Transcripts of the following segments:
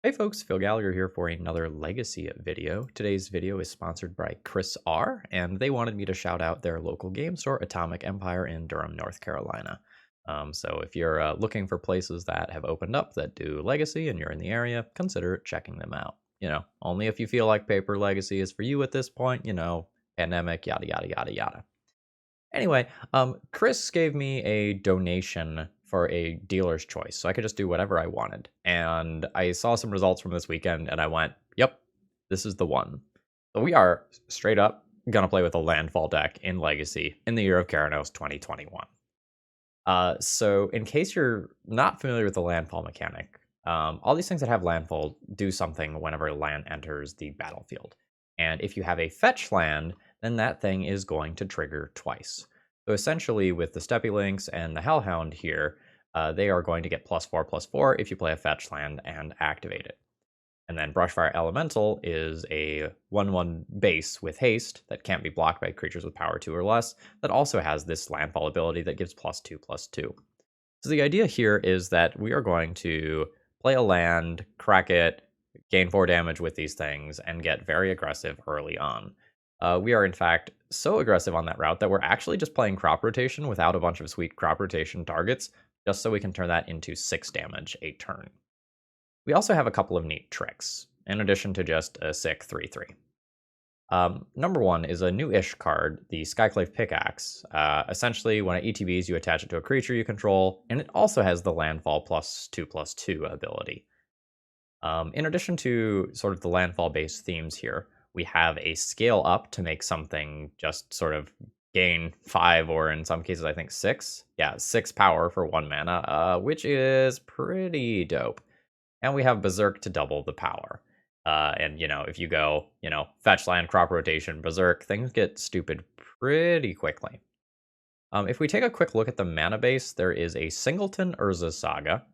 Hey folks, Phil Gallagher here for another Legacy video. Today's video is sponsored by Chris R, and they wanted me to shout out their local game store, Atomic Empire in Durham, North Carolina. So if you're looking for places that have opened up that do Legacy and you're in the area, consider checking them out. Only if you feel like paper Legacy is for you at this point, pandemic, yada, yada, yada, yada. Anyway, Chris gave me a donation for a dealer's choice, so I could just do whatever I wanted. And I saw some results from this weekend, and I went, yep, this is the one. So we are straight up gonna play with a Landfall deck in Legacy in the year of Keranos 2021. So in case you're not familiar with the Landfall mechanic, all these things that have Landfall do something whenever land enters the battlefield. And if you have a fetch land, then that thing is going to trigger twice. So essentially with the Steppe Lynx and the Hellhound here, they are going to get +4/+4 if you play a fetch land and activate it. And then Brushfire Elemental is a 1/1 base with haste that can't be blocked by creatures with power 2 or less, that also has this landfall ability that gives +2/+2. So the idea here is that we are going to play a land, crack it, gain 4 damage with these things, and get very aggressive early on. We are in fact so aggressive on that route that we're actually just playing crop rotation without a bunch of sweet crop rotation targets, just so we can turn that into 6 damage a turn. We also have a couple of neat tricks, in addition to just a sick 3/3. Number one is a new-ish card, the Skyclave Pickaxe. Essentially, when it ETBs, you attach it to a creature you control, and it also has the landfall +2/+2 ability. In addition to sort of the landfall-based themes here, we have a scale up to make something just sort of gain 5, or in some cases, I think 6. Yeah, 6 power for 1 mana, which is pretty dope. And we have Berserk to double the power. And, if you go, fetch land, crop rotation, Berserk, things get stupid pretty quickly. If we take a quick look at the mana base, there is a Singleton Urza Saga,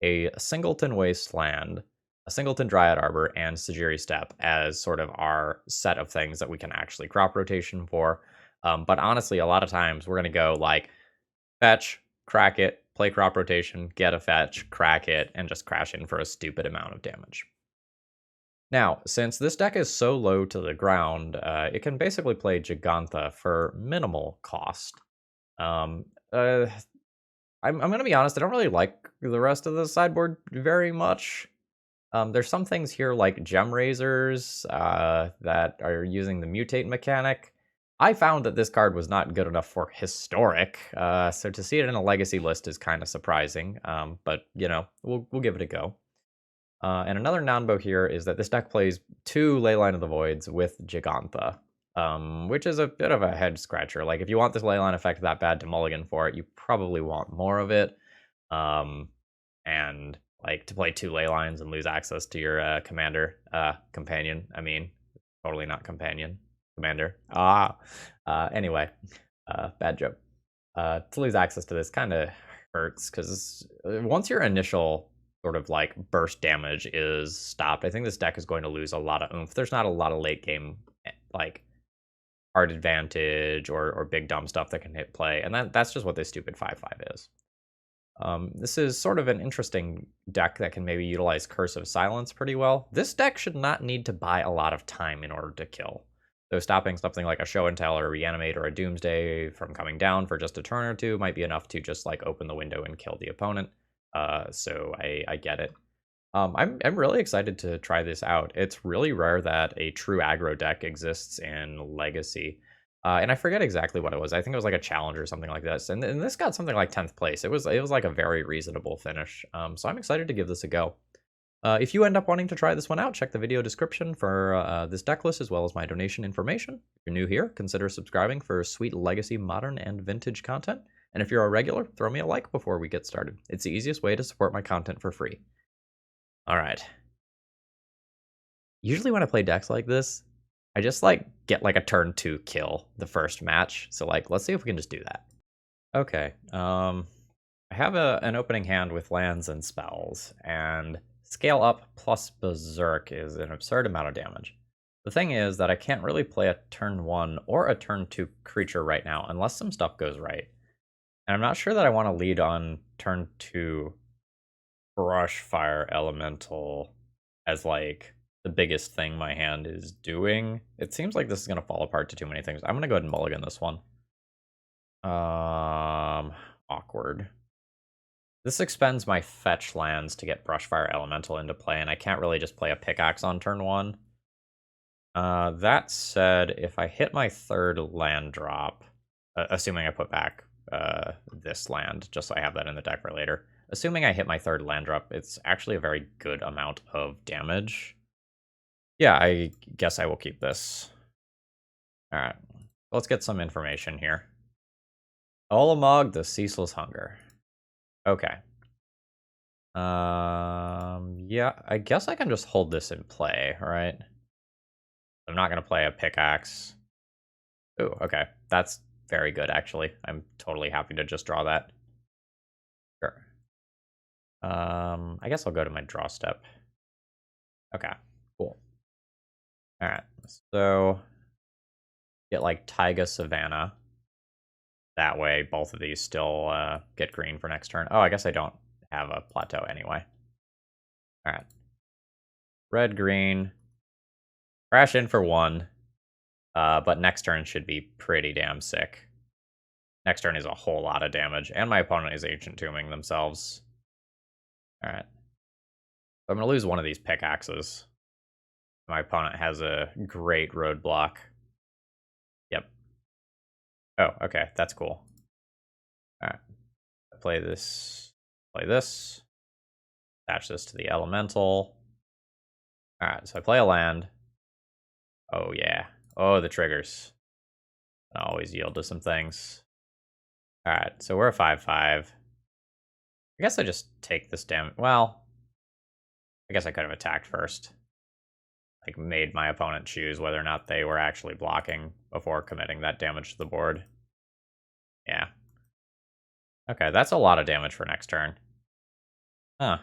a Singleton Wasteland, a Singleton Dryad Arbor, and Sajiri Steppe as sort of our set of things that we can actually crop rotation for. But honestly, a lot of times we're going to go like fetch, crack it, play crop rotation, get a fetch, crack it, and just crash in for a stupid amount of damage. Now, since this deck is so low to the ground, it can basically play Gigantha for minimal cost. I'm going to be honest, I don't really like the rest of the sideboard very much. There's some things here like Gem Razors that are using the Mutate mechanic. I found that this card was not good enough for Historic, so to see it in a Legacy list is kind of surprising, but, we'll give it a go. And another non-bo here is that this deck plays 2 Leyline of the Voids with Gigantha, which is a bit of a head-scratcher. Like, if you want this Leyline effect that bad to mulligan for it, you probably want more of it. And, like, to play 2 Leylines and lose access to your companion, totally not companion. Commander. Anyway, bad joke. To lose access to this kind of hurts, because once your initial sort of like burst damage is stopped, I think this deck is going to lose a lot of oomph. There's not a lot of late game like hard advantage or big dumb stuff that can hit play, and that's just what this stupid 5/5 is. This is sort of an interesting deck that can maybe utilize Curse of Silence pretty well. This deck should not need to buy a lot of time in order to kill. So stopping something like a Show and Tell or a Reanimate or a Doomsday from coming down for just a turn or 2 might be enough to just like open the window and kill the opponent. So I get it. I'm really excited to try this out. It's really rare that a true aggro deck exists in Legacy. And I forget exactly what it was. I think it was like a challenge or something like this. And this got something like 10th place. It was like a very reasonable finish. So I'm excited to give this a go. If you end up wanting to try this one out, check the video description for this deck list as well as my donation information. If you're new here, consider subscribing for sweet Legacy, Modern, and Vintage content. And if you're a regular, throw me a like before we get started. It's the easiest way to support my content for free. All right. Usually when I play decks like this, I just get like a turn 2 kill the first match. So let's see if we can just do that. Okay. I have an opening hand with lands and spells, and Scale Up plus Berserk is an absurd amount of damage. The thing is that I can't really play a turn 1 or a turn 2 creature right now unless some stuff goes right. And I'm not sure that I want to lead on turn 2 Brushfire Elemental as, like, the biggest thing my hand is doing. It seems like this is going to fall apart to too many things. I'm going to go ahead and mulligan this one. Awkward. This expends my fetch lands to get Brushfire Elemental into play, and I can't really just play a pickaxe on turn 1. That said, if I hit my 3rd land drop, assuming I put back this land, just so I have that in the deck for later. Assuming I hit my 3rd land drop, it's actually a very good amount of damage. Yeah, I guess I will keep this. Alright, let's get some information here. Olamog, the Ceaseless Hunger. Okay. Yeah, I guess I can just hold this in play, right? I'm not going to play a pickaxe. Ooh, okay. That's very good, actually. I'm totally happy to just draw that. Sure. I guess I'll go to my draw step. Okay, cool. Alright, so get like Taiga Savannah. That way, both of these still get green for next turn. Oh, I guess I don't have a plateau anyway. Alright. Red, green. Crash in for 1. But next turn should be pretty damn sick. Next turn is a whole lot of damage, and my opponent is Ancient Tombing themselves. Alright. So I'm going to lose one of these pickaxes. My opponent has a great roadblock. Yep. Oh, okay, that's cool. Alright. Play this. Play this. Attach this to the elemental. Alright, so I play a land. Oh, yeah. Oh, the triggers. I always yield to some things. Alright, so we're a 5-5. I guess I just take this damage. Well, I guess I could have attacked first. Like, made my opponent choose whether or not they were actually blocking before committing that damage to the board. Yeah. Okay, that's a lot of damage for next turn. Huh.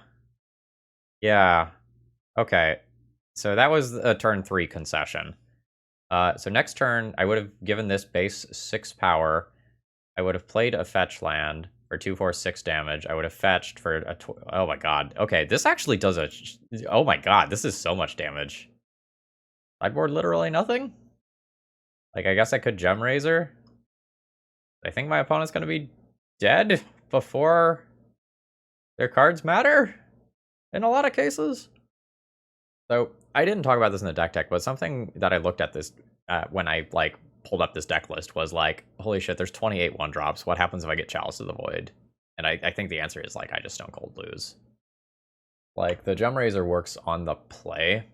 Yeah. Okay. So that was a turn 3 concession. So next turn, I would have given this base 6 power. I would have played a fetch land for 2-4-6 damage. I would have fetched for a... Oh my god. Okay, this actually does a... Oh my god, this is so much damage. Sideboard literally nothing? Like, I guess I could Gem Razor. I think my opponent's going to be dead before their cards matter in a lot of cases. So, I didn't talk about this in the deck, but something that I looked at this when I, like, pulled up this deck list was like, holy shit, there's 28 1-drops. What happens if I get Chalice of the Void? And I think the answer is, like, I just Stone Cold lose. Like, the Gem Razor works on the play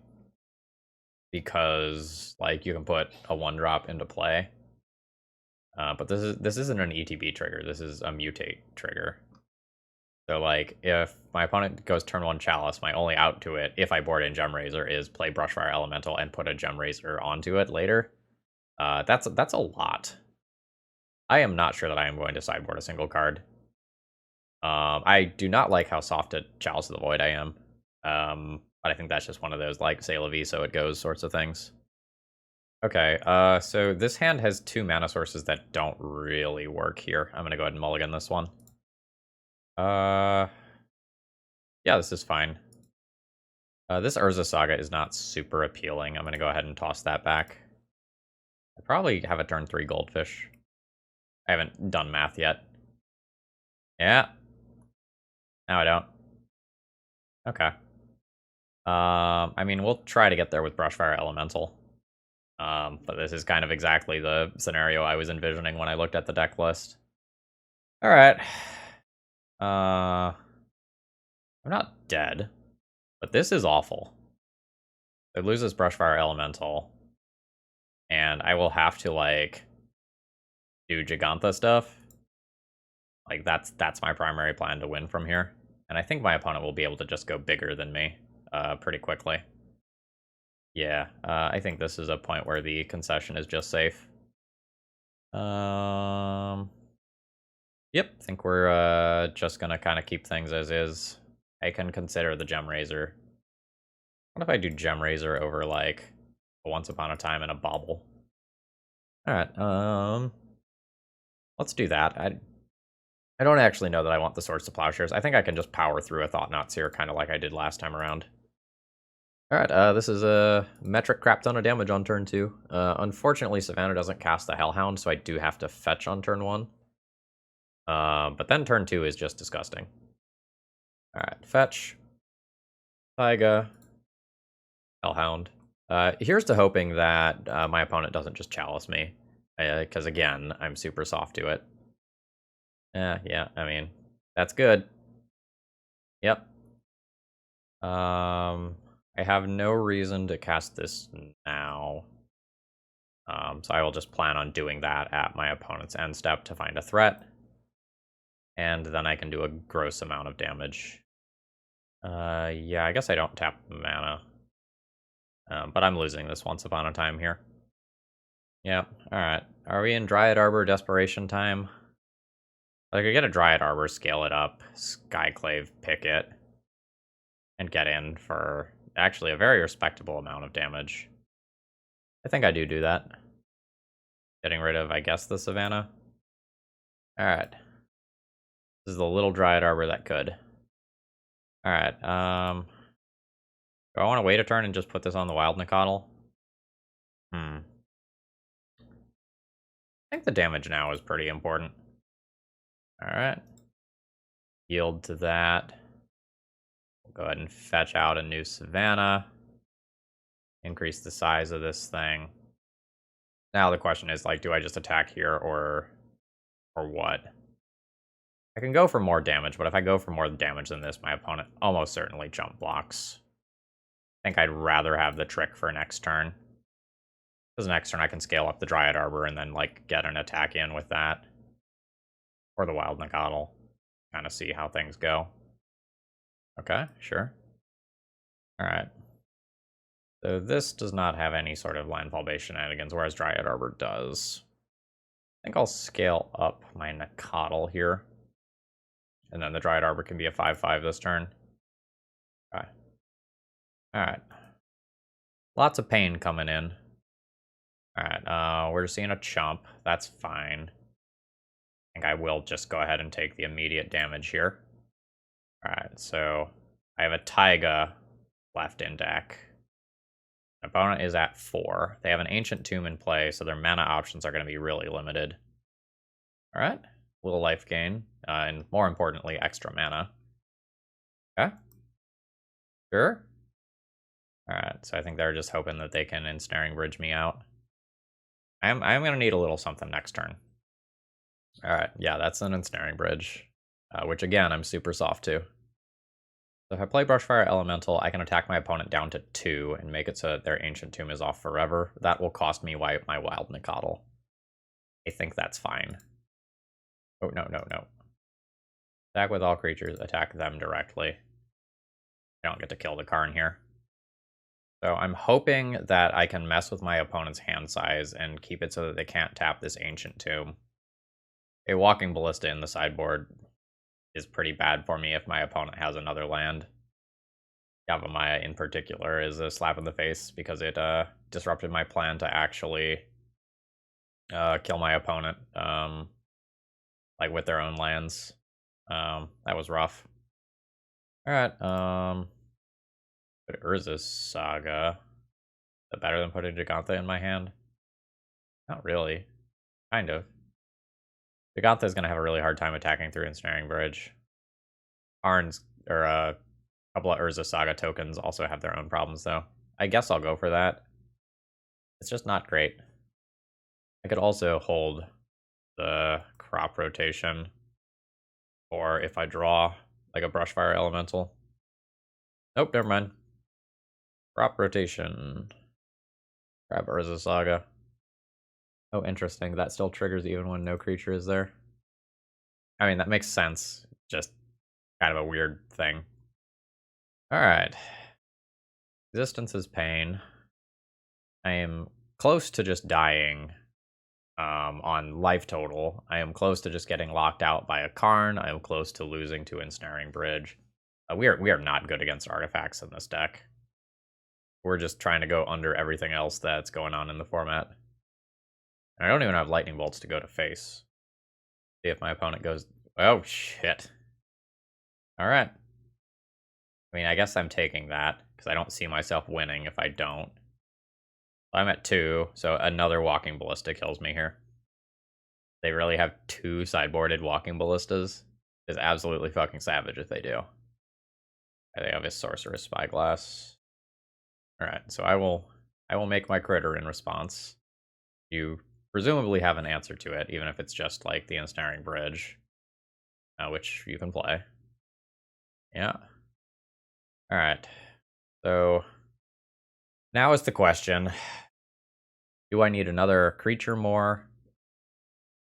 because, like, you can put a 1-drop into play. But this isn't an ETB trigger. This is a Mutate trigger. So, like, if my opponent goes turn 1 Chalice, my only out to it, if I board in Gem Razor, is play Brushfire Elemental and put a Gem Razor onto it later. That's a lot. I am not sure that I am going to sideboard a single card. I do not like how soft at Chalice of the Void I am. But I think that's just one of those, like, say la vie, so it goes sorts of things. Okay, so this hand has 2 mana sources that don't really work here. I'm gonna go ahead and mulligan this one. Yeah, this is fine. This Urza Saga is not super appealing. I'm gonna go ahead and toss that back. I probably have a turn 3 Goldfish. I haven't done math yet. Yeah. Now I don't. Okay. I mean, we'll try to get there with Brushfire Elemental. But this is kind of exactly the scenario I was envisioning when I looked at the deck list. Alright. I'm not dead, but this is awful. It loses Brushfire Elemental, and I will have to, like, do Gigantha stuff. Like, that's my primary plan to win from here. And I think my opponent will be able to just go bigger than me pretty quickly. Yeah, I think this is a point where the concession is just safe. Yep, I think we're just gonna kind of keep things as is. I can consider the Gem Razor. What if I do Gem Razor over, like, a Once Upon a Time and a Bauble? Alright, let's do that. I don't actually know that I want the Swords to Plowshares. I think I can just power through a Thought-Knot Seer, kind of like I did last time around. Alright, this is a metric crap ton of damage on turn 2. Unfortunately, Savannah doesn't cast the Hellhound, so I do have to fetch on turn 1. But then turn 2 is just disgusting. Alright, fetch. Taiga. Hellhound. Here's to hoping that my opponent doesn't just chalice me. Because again, I'm super soft to it. Yeah, I mean, that's good. Yep. I have no reason to cast this now. So I will just plan on doing that at my opponent's end step to find a threat. And then I can do a gross amount of damage. Yeah, I guess I don't tap mana. But I'm losing this once upon a time here. Yep, alright. Are we in Dryad Arbor Desperation time? I could get a Dryad Arbor, scale it up, Skyclave, pick it, and get in for actually a very respectable amount of damage. I think I do that. Getting rid of, I guess, the Savannah. Alright. This is the little Dryad Arbor that could. Alright, do I want to wait a turn and just put this on the Wild Nicottle? I think the damage now is pretty important. Alright. Yield to that. We'll go ahead and fetch out a new Savannah. Increase the size of this thing. Now the question is, like, do I just attack here or what? I can go for more damage, but if I go for more damage than this, my opponent almost certainly jump blocks. I think I'd rather have the trick for next turn. Because next turn I can scale up the Dryad Arbor and then, like, get an attack in with that. Or the Wild Nicottle. Kind of see how things go. Okay, sure. Alright. So this does not have any sort of landfall-based shenanigans, whereas Dryad Arbor does. I think I'll scale up my Nicottle here. And then the Dryad Arbor can be a 5/5 this turn. Okay. Alright. Lots of pain coming in. Alright, we're seeing a chump. That's fine. I think I will just go ahead and take the immediate damage here. Alright, so I have a Taiga left in deck. My opponent is at 4. They have an Ancient Tomb in play, so their mana options are going to be really limited. Alright, little life gain, and more importantly, extra mana. Okay. Sure. Alright, so I think they're just hoping that they can Ensnaring Bridge me out. I'm going to need a little something next turn. Alright, yeah, that's an Ensnaring Bridge, which again, I'm super soft to. So if I play Brushfire Elemental, I can attack my opponent down to 2 and make it so that their Ancient Tomb is off forever. That will cost me my Wild Nicottle. I think that's fine. Oh, no. Attack with all creatures, attack them directly. I don't get to kill the Karn here. So I'm hoping that I can mess with my opponent's hand size and keep it so that they can't tap this Ancient Tomb. A Walking Ballista in the sideboard is pretty bad for me if my opponent has another land. Yavimaya in particular is a slap in the face because it disrupted my plan to actually kill my opponent like with their own lands. That was rough. Alright, but Urza's Saga. Is that better than putting Gigantha in my hand? Not really. Kind of. Gigantha is going to have a really hard time attacking through Ensnaring Bridge. Arn's, or a couple of Urza Saga tokens also have their own problems, though. I guess I'll go for that. It's just not great. I could also hold the crop rotation, or if I draw like a Brushfire Elemental. Nope, never mind. Crop rotation. Grab Urza Saga. Oh, interesting. That still triggers even when no creature is there. I mean, that makes sense. Just kind of a weird thing. Alright. Existence is pain. I am close to just dying on life total. I am close to just getting locked out by a Karn. I am close to losing to Ensnaring Bridge. We are not good against artifacts in this deck. We're just trying to go under everything else that's going on in the format. And I don't even have Lightning Bolts to go to face. See if my opponent goes... Oh, shit. Alright. I mean, I guess I'm taking that, because I don't see myself winning if I don't. I'm at 2, so another Walking Ballista kills me here. They really have 2 sideboarded Walking Ballistas. It's absolutely fucking savage if they do. They have a Sorceress Spyglass. Alright, so I will make my critter in response. You presumably have an answer to it, even if it's just like the Ensnaring Bridge, which you can play. Yeah. Alright, so now is the question. Do I need another creature more?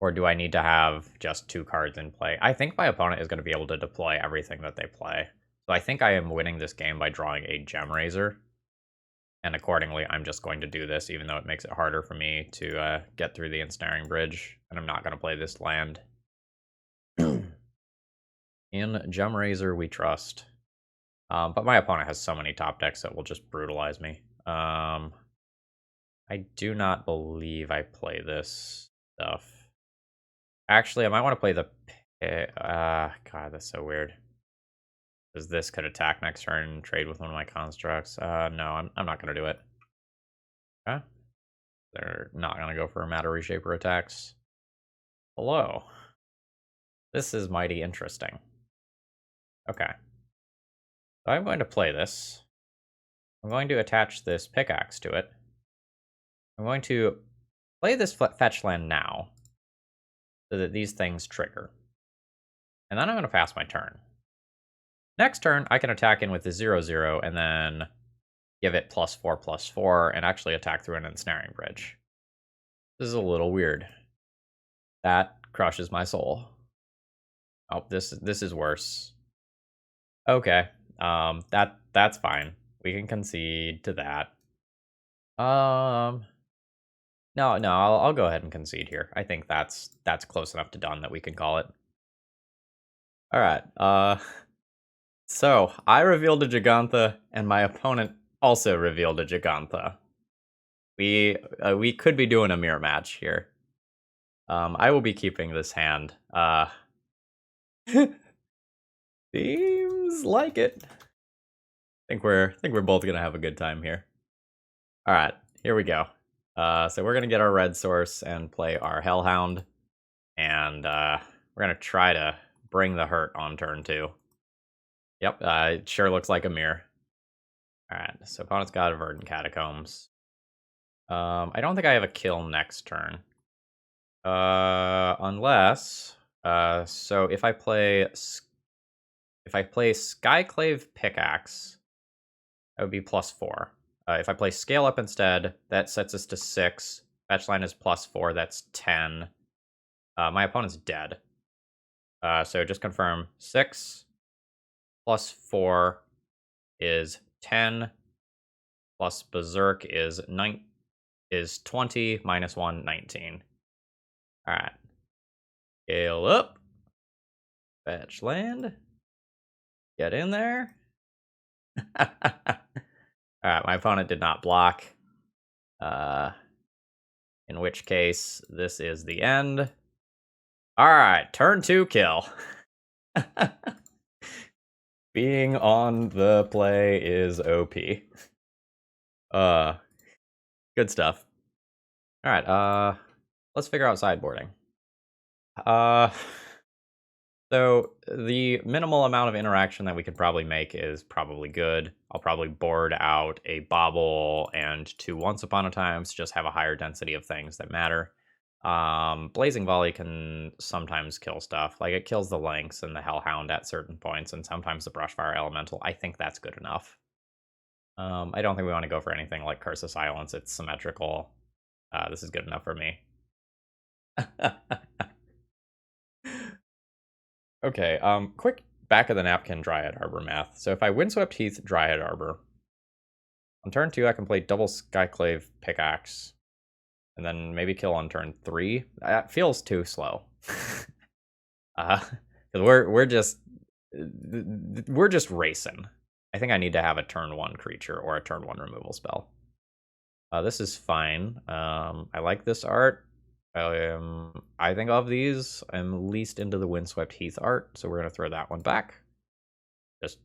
Or do I need to have just 2 cards in play? I think my opponent is going to be able to deploy everything that they play. So I think I am winning this game by drawing a Gem Razor. And accordingly, I'm just going to do this, even though it makes it harder for me to get through the Ensnaring Bridge. And I'm not going to play this land. In Gem Razor, we trust. But my opponent has so many top decks that will just brutalize me. I do not believe I play this stuff. Actually, I might want to play the... God, that's so weird. Because this could attack next turn and trade with one of my constructs. No, I'm not going to do it. Okay. They're not going to go for Matter Reshaper attacks. Hello. This is mighty interesting. Okay. So I'm going to play this. I'm going to attach this pickaxe to it. I'm going to play this fetch land now, so that these things trigger. And then I'm going to pass my turn. Next turn, I can attack in with the 0/0 and then give it +4/+4 and actually attack through an Ensnaring Bridge. This is a little weird. That crushes my soul. Oh, this is worse. Okay, that's fine. We can concede to that. No, I'll go ahead and concede here. I think that's close enough to done that we can call it. All right. So I revealed a Gigantha, and my opponent also revealed a Gigantha. We could be doing a mirror match here. I will be keeping this hand. Seems like it. I think we're both gonna have a good time here. All right, here we go. So we're gonna get our red source and play our Hellhound, and we're gonna try to bring the hurt on turn 2. Yep, it sure looks like a mirror. Alright, so opponent's got a Verdant Catacombs. I don't think I have a kill next turn. Unless... so if I play Skyclave Pickaxe, that would be +4. If I play Scale Up instead, that sets us to 6. Fetch line is +4, that's 10. My opponent's dead. So just confirm 6 +4 is 10, plus Berserk is 20, -1, 19. Alright. Scale up. Fetch land. Get in there. Alright, my opponent did not block. In which case, this is the end. Alright, turn 2 kill. Being on the play is OP. Good stuff. Alright, let's figure out sideboarding. So the minimal amount of interaction that we could probably make is probably good. I'll probably board out a Bobble and 2 Once Upon a Times to just have a higher density of things that matter. Blazing Volley can sometimes kill stuff. Like, it kills the Lynx and the Hellhound at certain points, and sometimes the Brushfire Elemental. I think that's good enough. I don't think we want to go for anything like Curse of Silence. It's symmetrical. This is good enough for me. Okay, quick back of the napkin Dryad Arbor math. So if I Windswept Heath Dryad Arbor, on turn 2 I can play double Skyclave Pickaxe, and then maybe kill on turn 3. That feels too slow. Because we're just racing. I think I need to have a turn 1 creature or a turn 1 removal spell. This is fine. I like this art. I think of these, I'm least into the Windswept Heath art, so we're gonna throw that one back. Just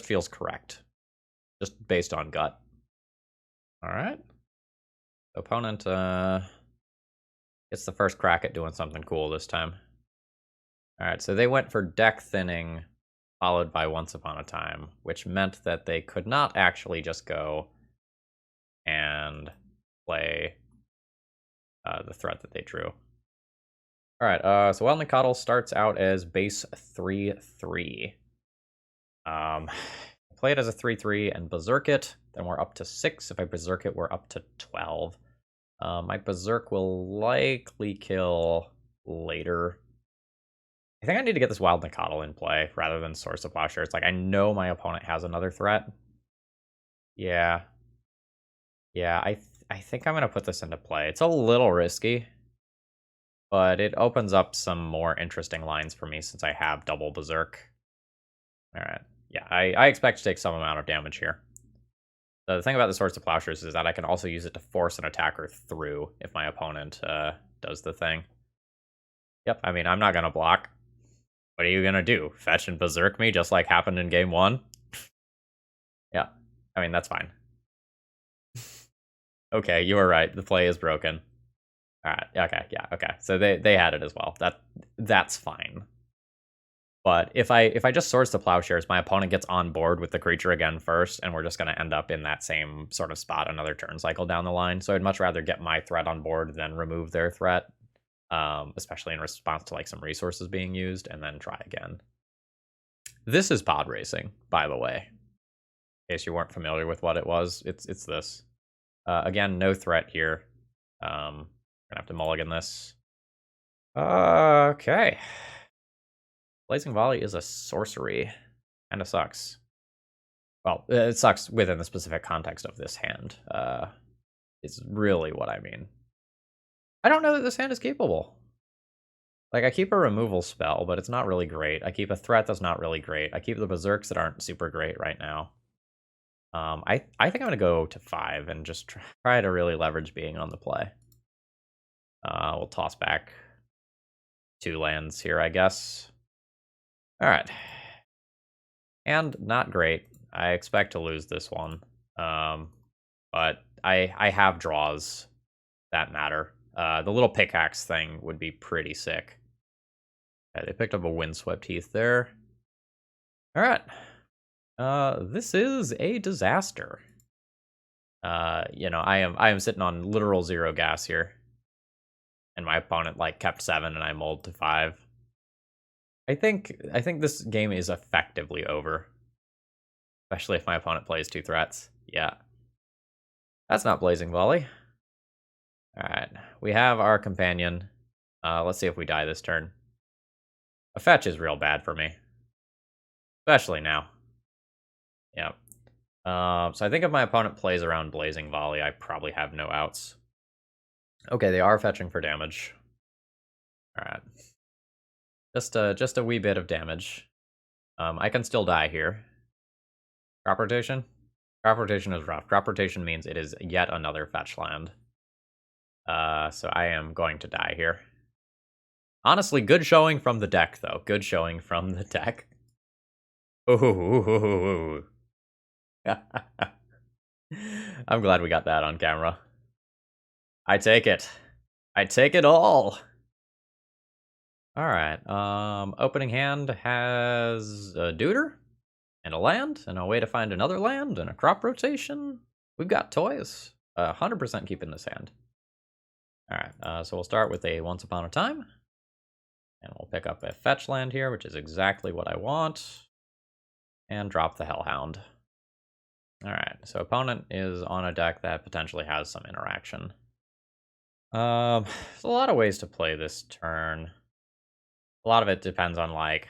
feels correct. just based on gut. All right. Opponent gets the first crack at doing something cool this time. All right, so they went for deck thinning, followed by Once Upon a Time, which meant that they could not actually just go and play the threat that they drew. All right, so Wildling Coddle starts out as base 3/3. Play it as a 3/3 and Berserk it, then we're up to 6. If I Berserk it, we're up to 12. My Berserk will likely kill later. I think I need to get this Wildling Coddle in play rather than Source of Plowshare. It's like I know my opponent has another threat. Yeah. Yeah, I think I'm going to put this into play. It's a little risky, but it opens up some more interesting lines for me since I have double Berserk. All right. Yeah, I expect to take some amount of damage here. The thing about the Swords of Plowshares is that I can also use it to force an attacker through if my opponent does the thing. Yep, I mean, I'm not going to block. What are you going to do? Fetch and Berserk me just like happened in game 1? Yeah, I mean, that's fine. Okay, you were right. The play is broken. All right, okay, yeah, okay. So they had it as well. That's fine. But if I just Swords to Plowshares, my opponent gets on board with the creature again first, and we're just going to end up in that same sort of spot another turn cycle down the line. So I'd much rather get my threat on board than remove their threat, especially in response to like some resources being used, and then try again. This is pod racing, by the way. In case you weren't familiar with what it was, it's this. Again, no threat here. Gonna have to mulligan this. Okay. Blazing Volley is a sorcery. Kinda sucks. Well, it sucks within the specific context of this hand. Is really what I mean. I don't know that this hand is capable. Like, I keep a removal spell, but it's not really great. I keep a threat that's not really great. I keep the Berserks that aren't super great right now. I think I'm going to go to 5 and just try to really leverage being on the play. We'll toss back 2 lands here, I guess. All right. And not great. I expect to lose this one. But I have draws that matter. The little pickaxe thing would be pretty sick. Okay, they picked up a Windswept Heath there. All right. This is a disaster. You know, I am sitting on literal 0 gas here. And my opponent like kept 7 and I mulled to 5. I think this game is effectively over. Especially if my opponent plays 2 threats. Yeah. That's not Blazing Volley. Alright. We have our companion. Let's see if we die this turn. A fetch is real bad for me. Especially now. Yep. So I think if my opponent plays around Blazing Volley, I probably have no outs. Okay, they are fetching for damage. Alright. Just a wee bit of damage. I can still die here. Crop rotation? Crop rotation is rough. Crop rotation means it is yet another fetch land. So I am going to die here. Honestly, good showing from the deck, though. Good showing from the deck. Ooh. I'm glad we got that on camera. I take it. I take it all. Alright, opening hand has a Deuter, and a land, and a way to find another land, and a crop rotation. We've got toys. 100% keeping this hand. Alright, so we'll start with a Once Upon a Time. And we'll pick up a fetch land here, which is exactly what I want. And drop the Hellhound. Alright, so opponent is on a deck that potentially has some interaction. There's a lot of ways to play this turn. A lot of it depends on, like,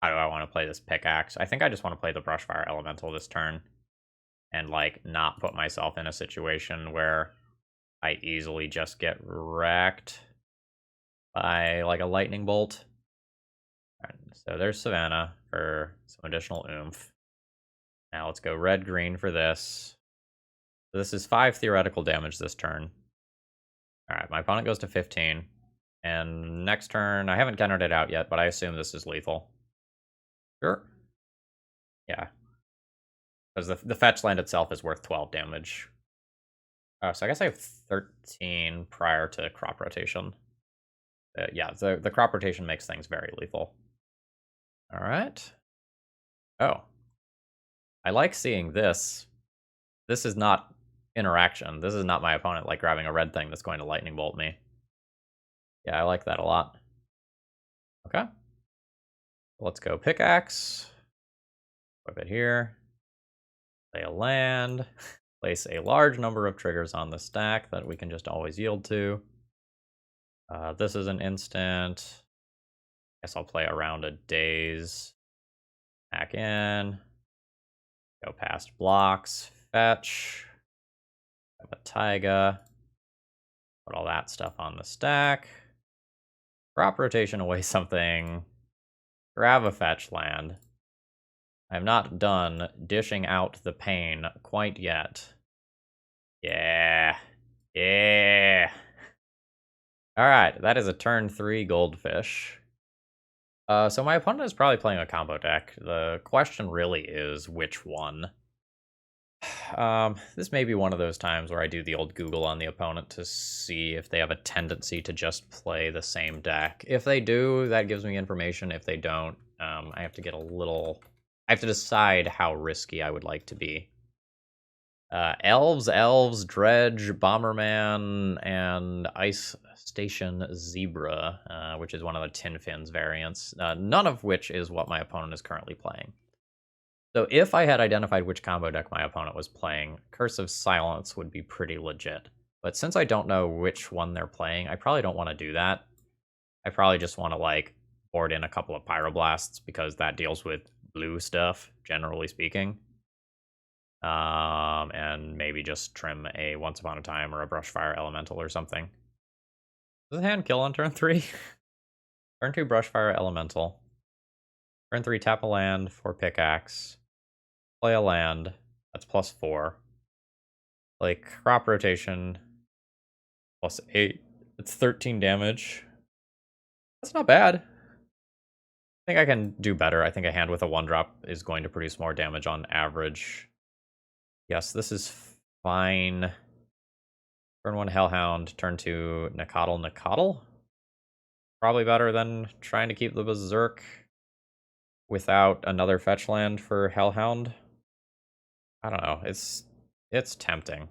how do I want to play this pickaxe? I think I just want to play the Brushfire Elemental this turn. And, like, not put myself in a situation where I easily just get wrecked by, like, a lightning bolt. All right, so there's Savannah for some additional oomph. Now let's go red-green for this. So this is 5 theoretical damage this turn. Alright, my opponent goes to 15. And next turn, I haven't countered it out yet, but I assume this is lethal. Sure. Yeah. Because the fetch land itself is worth 12 damage. So I guess I have 13 prior to crop rotation. Yeah, the crop rotation makes things very lethal. All right. Oh. I like seeing this. This is not interaction. This is not my opponent, like, grabbing a red thing that's going to lightning bolt me. Yeah, I like that a lot. Okay. Let's go pickaxe. Whip it here. Play a land. Place a large number of triggers on the stack that we can just always yield to. This is an instant. Guess I'll play around a daze. Back in. Go past blocks. Fetch. Have a taiga. Put all that stuff on the stack. Crop rotation away something. Grab a fetch land. I'm not done dishing out the pain quite yet. Yeah. Yeah. Alright, that is a turn 3 goldfish. So my opponent is probably playing a combo deck. The question really is which one. This may be one of those times where I do the old Google on the opponent to see if they have a tendency to just play the same deck. If they do, that gives me information. If they don't, I have to get a little... I have to decide how risky I would like to be. Elves, Dredge, Bomberman, and Ice Station Zebra, which is one of the Tin Fins variants, none of which is what my opponent is currently playing. So if I had identified which combo deck my opponent was playing, Curse of Silence would be pretty legit. But since I don't know which one they're playing, I probably don't want to do that. I probably just want to, like, board in a couple of Pyroblasts, because that deals with blue stuff, generally speaking. And maybe just trim a Once Upon a Time or a Brushfire Elemental or something. Does the hand kill on turn 3? Turn 2 Brushfire Elemental. Turn 3 tap a land for pickaxe. Play a land. That's +4. Like, crop rotation. +8. It's 13 damage. That's not bad. I think I can do better. I think a hand with a 1-drop is going to produce more damage on average. Yes, this is fine. Turn 1 Hellhound. Turn 2 Nakatl. Probably better than trying to keep the Berserk without another fetch land for Hellhound. I don't know. It's tempting.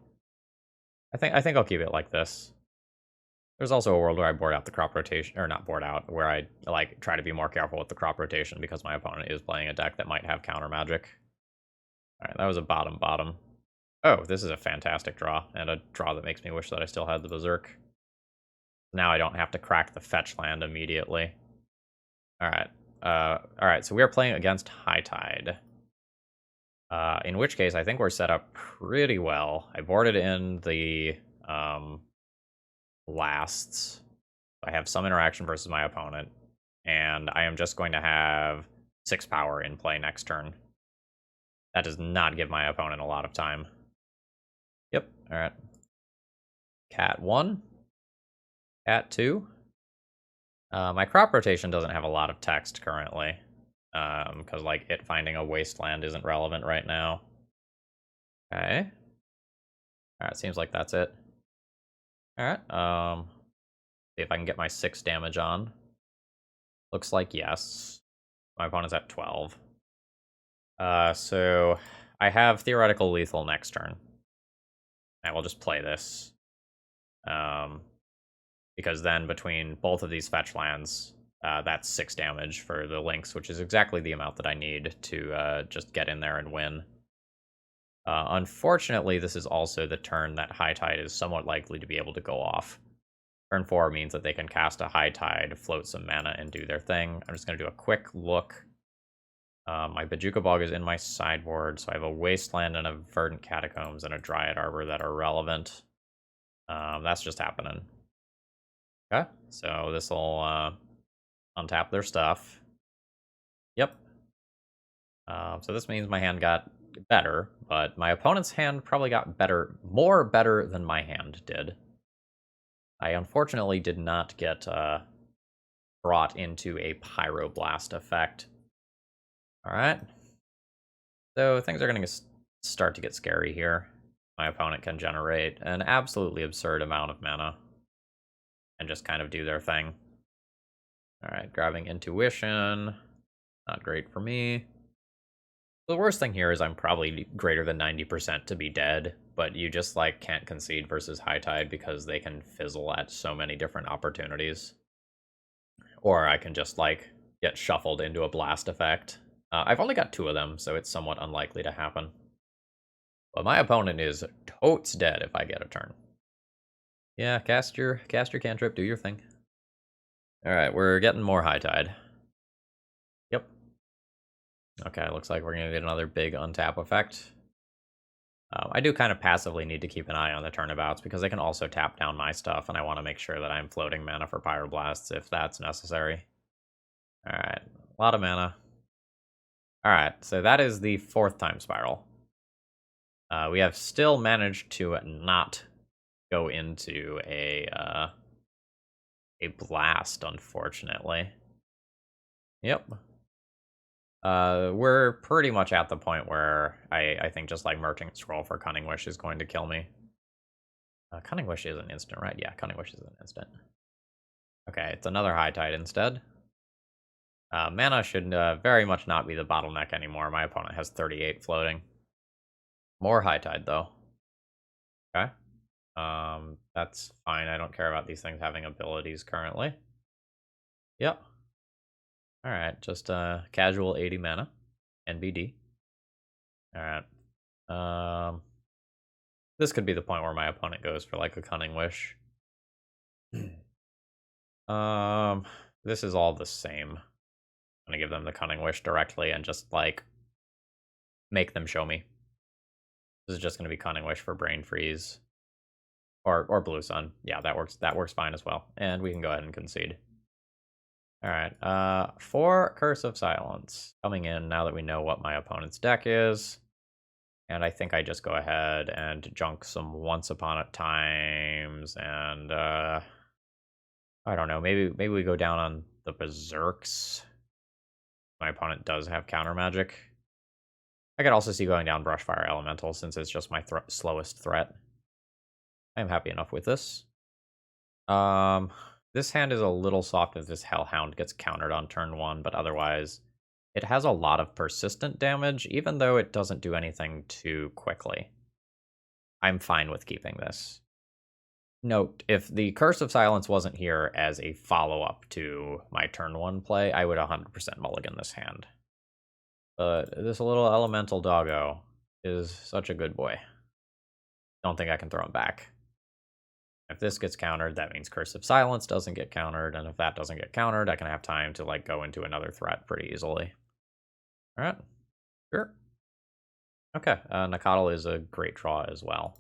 I think I'll keep it like this. There's also a world where I board out the crop rotation, or not board out, where I, like, try to be more careful with the crop rotation because my opponent is playing a deck that might have counter magic. Alright, that was a bottom. Oh, this is a fantastic draw, and a draw that makes me wish that I still had the Berserk. Now I don't have to crack the fetch land immediately. Alright. Alright, so we are playing against High Tide. In which case, I think we're set up pretty well. I boarded in the lasts. I have some interaction versus my opponent, and I am just going to have 6 power in play next turn. That does not give my opponent a lot of time. Yep, alright. Cat 1. Cat 2. My crop rotation doesn't have a lot of text currently. Because, like, it finding a wasteland isn't relevant right now. Okay. Alright, seems like that's it. Alright, see if I can get my 6 damage on. Looks like yes. My opponent's at 12. So I have theoretical lethal next turn. I will just play this. Because then between both of these fetch lands, that's 6 damage for the Lynx, which is exactly the amount that I need to just get in there and win. Unfortunately, this is also the turn that High Tide is somewhat likely to be able to go off. Turn 4 means that they can cast a High Tide, float some mana, and do their thing. I'm just going to do a quick look. My Bajuka Bog is in my sideboard, so I have a Wasteland and a Verdant Catacombs and a Dryad Arbor that are relevant. That's just happening. Okay, so this will untap their stuff. Yep. So this means my hand got better, but my opponent's hand probably got more better than my hand did. I unfortunately did not get brought into a Pyroblast effect. Alright. So things are going to start to get scary here. My opponent can generate an absolutely absurd amount of mana and just kind of do their thing. Alright, grabbing Intuition. Not great for me. The worst thing here is I'm probably greater than 90% to be dead, but you just, like, can't concede versus High Tide because they can fizzle at so many different opportunities. Or I can just, like, get shuffled into a blast effect. I've only got 2 of them, so it's somewhat unlikely to happen. But my opponent is totes dead if I get a turn. Yeah, cast your cantrip, do your thing. Alright, we're getting more High Tide. Yep. Okay, looks like we're gonna get another big untap effect. I do kind of passively need to keep an eye on the turnabouts because they can also tap down my stuff, and I want to make sure that I'm floating mana for Pyroblasts if that's necessary. Alright, a lot of mana. Alright, so that is the 4th time spiral. We have still managed to not go into a blast, unfortunately. Yep. We're pretty much at the point where I think just like Merchant Scroll for Cunning Wish is going to kill me. Cunning Wish is an instant, right? Yeah, Cunning Wish is an instant. Okay, it's another High Tide instead. Mana should very much not be the bottleneck anymore. My opponent has 38 floating. More High Tide, though. Okay. That's fine. I don't care about these things having abilities currently. Yep. Alright, just casual 80 mana. NBD. Alright. This could be the point where my opponent goes for like a Cunning Wish. This is all the same. I'm gonna give them the Cunning Wish directly and just like make them show me. This is just gonna be Cunning Wish for Brain Freeze. Or Blue Sun. Yeah, that works fine as well. And we can go ahead and concede. Alright, 4 Curse of Silence coming in now that we know what my opponent's deck is. And I think I just go ahead and junk some Once Upon a Times and I don't know, maybe we go down on the Berserks. My opponent does have counter magic. I could also see going down Brushfire Elemental since it's just my slowest threat. I'm happy enough with this. This hand is a little soft if this Hellhound gets countered on turn 1, but otherwise it has a lot of persistent damage, even though it doesn't do anything too quickly. I'm fine with keeping this. Note, if the Curse of Silence wasn't here as a follow-up to my turn 1 play, I would 100% mulligan this hand. But this little elemental doggo is such a good boy. Don't think I can throw him back. If this gets countered, that means Curse of Silence doesn't get countered, and if that doesn't get countered, I can have time to like go into another threat pretty easily. Alright, sure. Okay, Nakatl is a great draw as well.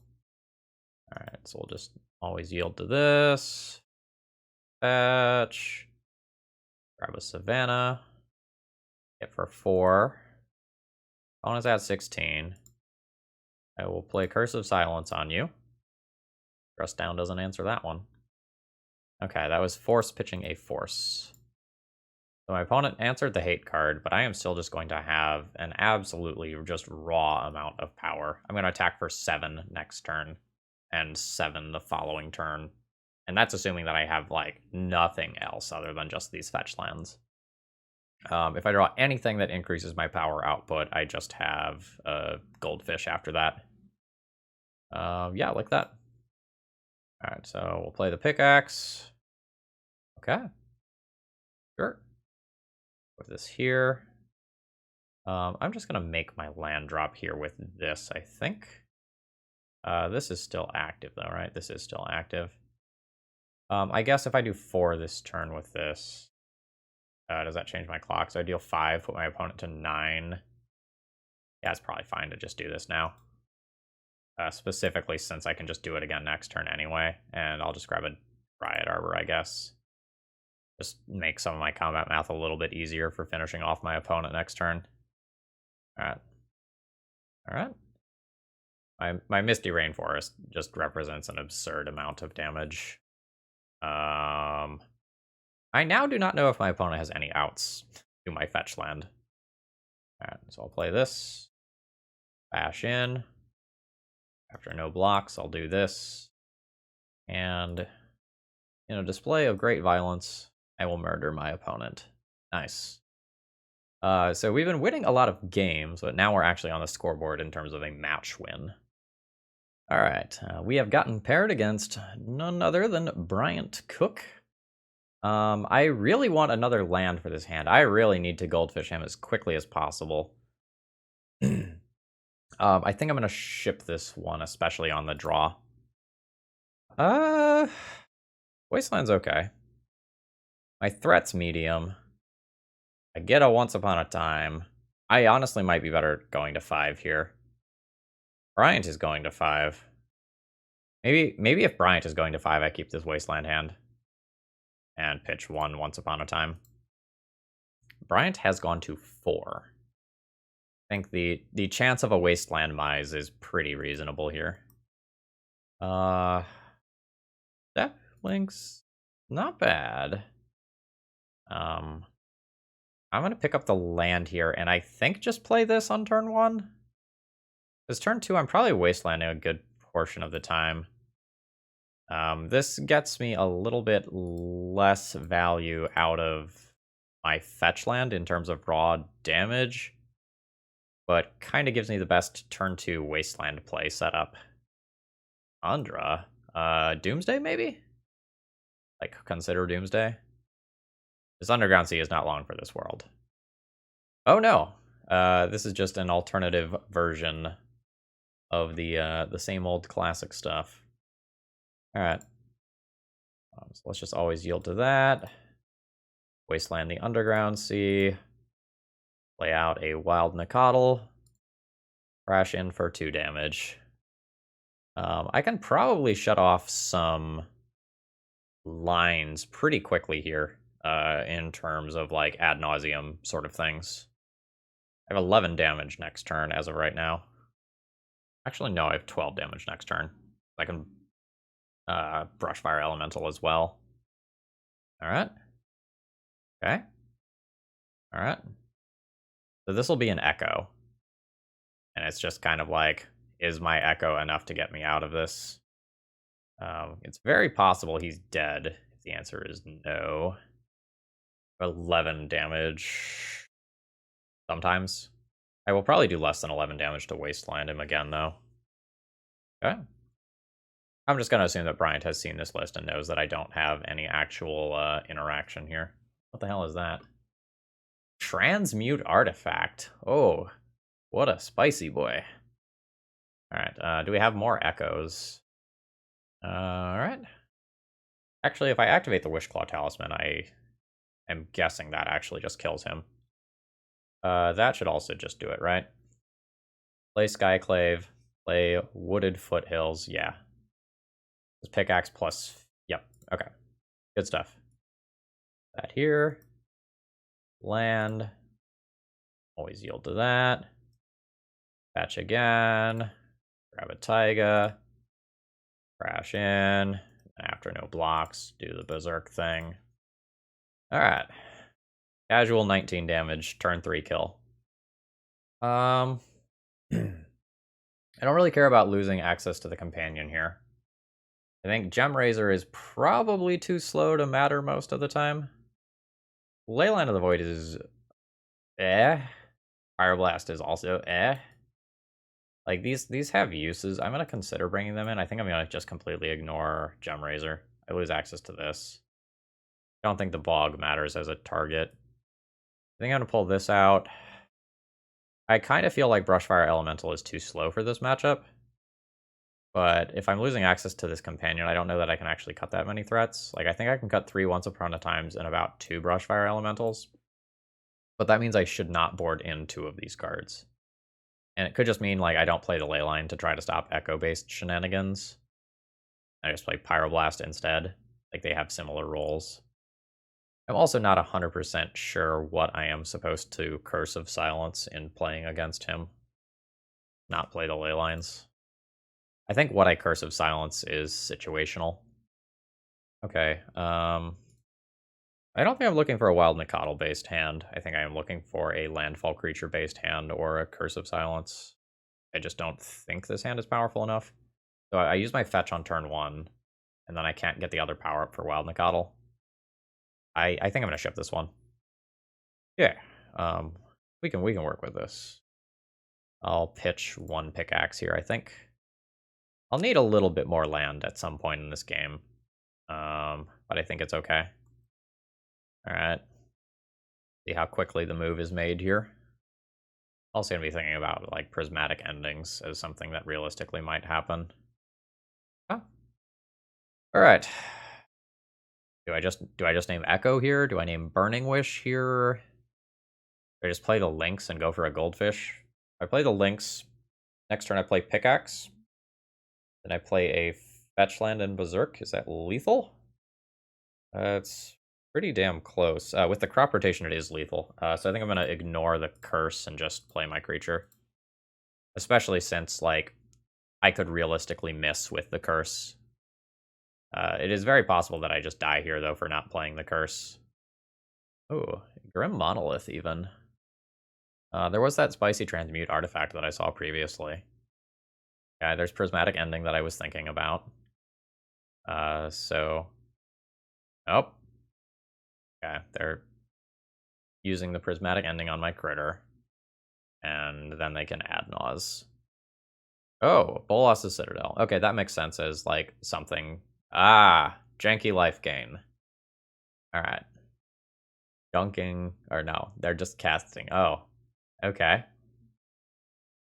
Alright, so we'll just always yield to this. Fetch. Grab a Savannah. Hit for 4. Opponent's at 16. I will play Curse of Silence on you. Thrust down doesn't answer that one. Okay, that was force pitching a force. So my opponent answered the hate card, but I am still just going to have an absolutely just raw amount of power. I'm going to attack for 7 next turn, and 7 the following turn. And that's assuming that I have, like, nothing else other than just these fetch lands. If I draw anything that increases my power output, I just have a goldfish after that. Yeah, like that. Alright, so we'll play the pickaxe. Okay. Sure. Put this here. I'm just going to make my land drop here with this, I think. This is still active, though, right? This is still active. I guess if I do 4 this turn with this, does that change my clock? So I deal 5, put my opponent to 9. Yeah, it's probably fine to just do this now. Specifically since I can just do it again next turn anyway. And I'll just grab a Riot Arbor, I guess. Just make some of my combat math a little bit easier for finishing off my opponent next turn. Alright. Alright. My Misty Rainforest just represents an absurd amount of damage. I now do not know if my opponent has any outs to my fetch land. Alright, so I'll play this. Bash in. After no blocks, I'll do this. And in a display of great violence, I will murder my opponent. Nice. So we've been winning a lot of games, but now we're actually on the scoreboard in terms of a match win. All right, we have gotten paired against none other than Bryant Cook. I really want another land for this hand. I really need to goldfish him as quickly as possible. I think I'm going to ship this one, especially on the draw. Wasteland's okay. My threat's medium. I get a Once Upon a Time. I honestly might be better going to 5 here. Bryant is going to 5. Maybe if Bryant is going to 5, I keep this Wasteland hand. And pitch 1 Once Upon a Time. Bryant has gone to 4. I think the chance of a Wasteland Mise is pretty reasonable here. Steppe Lynx, not bad. I'm gonna pick up the land here, and I think just play this on turn 1. Because turn 2, I'm probably wastelanding a good portion of the time. This gets me a little bit less value out of my fetch land in terms of raw damage, but kind of gives me the best turn 2 wasteland play setup. Andra, Doomsday maybe? Like, consider Doomsday? This Underground Sea is not long for this world. Oh no, this is just an alternative version of the same old classic stuff. All right, so let's just always yield to that. Wasteland the Underground Sea. Lay out a Wild Nicodle. Crash in for 2 damage. I can probably shut off some lines pretty quickly here in terms of like ad nauseum sort of things. I have 11 damage next turn as of right now. Actually, no, I have 12 damage next turn. I can Brushfire Elemental as well. All right. Okay. All right. So this will be an Echo. And it's just kind of like, is my Echo enough to get me out of this? It's very possible he's dead. If the answer is no. 11 damage. Sometimes. I will probably do less than 11 damage to Wasteland him again, though. Okay. I'm just going to assume that Bryant has seen this list and knows that I don't have any actual interaction here. What the hell is that? Transmute Artifact. Oh, what a spicy boy. Alright, do we have more Echoes? Alright. Actually, if I activate the Wishclaw Talisman, I am guessing that actually just kills him. That should also just do it, right? Play Skyclave, play Wooded Foothills, yeah. This pickaxe plus, yep, okay. Good stuff. That here. Land. Always yield to that. Fetch again. Grab a Taiga. Crash in. After no blocks, do the Berserk thing. Alright. Casual 19 damage, turn 3 kill. I don't really care about losing access to the companion here. I think Gem Razor is probably too slow to matter most of the time. Leyline of the Void is Pyroblast is also Like, these have uses. I'm going to consider bringing them in. I think I'm going to just completely ignore Gem Razor. I lose access to this. I don't think the Bog matters as a target. I think I'm going to pull this out. I kind of feel like Brushfire Elemental is too slow for this matchup. But if I'm losing access to this companion, I don't know that I can actually cut that many threats. Like, I think I can cut 3 Once Upon a Times and about 2 Brushfire Elementals. But that means I should not board in 2 of these cards. And it could just mean, like, I don't play the Leyline to try to stop Echo-based shenanigans. I just play Pyroblast instead. Like, they have similar roles. I'm also not 100% sure what I am supposed to Curse of Silence in playing against him. Not play the Leylines. I think what I Curse of Silence is situational. Okay, I don't think I'm looking for a Wild Nicodle-based hand. I think I am looking for a Landfall Creature-based hand or a Curse of Silence. I just don't think this hand is powerful enough. So I use my fetch on turn 1, and then I can't get the other power up for Wild Nacatl. I think I'm gonna ship this one. Yeah, we can work with this. I'll pitch 1 pickaxe here, I think. I'll need a little bit more land at some point in this game, but I think it's okay. All right. See how quickly the move is made here. Also gonna be thinking about like prismatic endings as something that realistically might happen. Oh. All right. Do I just name Echo here? Do I name Burning Wish here? Do I just play the Lynx and go for a Goldfish? If I play the Lynx, next turn I play Pickaxe. Then I play a Fetch Land and Berserk. Is that lethal? It's pretty damn close. With the crop rotation, it is lethal. So I think I'm going to ignore the curse and just play my creature. Especially since, like, I could realistically miss with the curse. It is very possible that I just die here, though, for not playing the curse. Ooh, Grim Monolith, even. There was that Spicy Transmute artifact that I saw previously. Yeah, there's Prismatic Ending that I was thinking about. So... Oh. Okay, they're using the Prismatic Ending on my critter. And then they can add Naws. Oh, Bolas's Citadel. Okay, that makes sense as, like, something... Ah! Janky life gain. Alright. Dunking... Or no, they're just casting. Oh. Okay.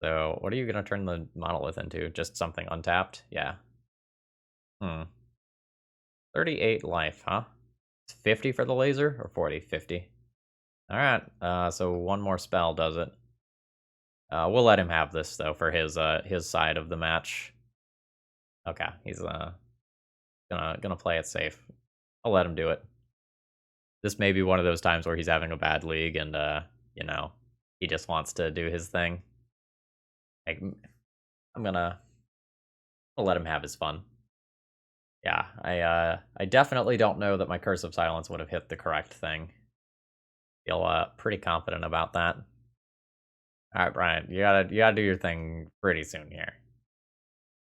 So, what are you gonna turn the Monolith into? Just something untapped? Yeah. 38 life, huh? 50 for the laser? Or 40? 50. Alright, so one more spell does it. We'll let him have this, though, for his side of the match. Okay, he's gonna play it safe. I'll let him do it. This may be one of those times where he's having a bad league and, you know, he just wants to do his thing. Like, I'm gonna let him have his fun. Yeah, I definitely don't know that my Curse of Silence would have hit the correct thing. Feel pretty confident about that. All right, Brian, you gotta do your thing pretty soon here.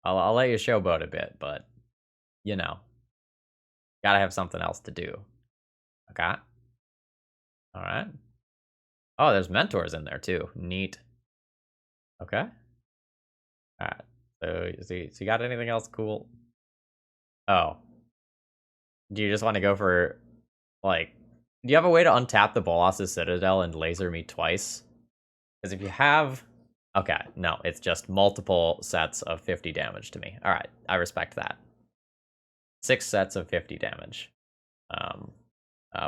I'll let you showboat a bit, but you know, gotta have something else to do. Okay. All right. Oh, there's mentors in there too. Neat. Okay. All right. So you got anything else cool? Oh. Do you just want to go for, like, do you have a way to untap the Bolas's Citadel and laser me twice? Because if you have... Okay, no, it's just multiple sets of 50 damage to me. Alright, I respect that. 6 sets of 50 damage.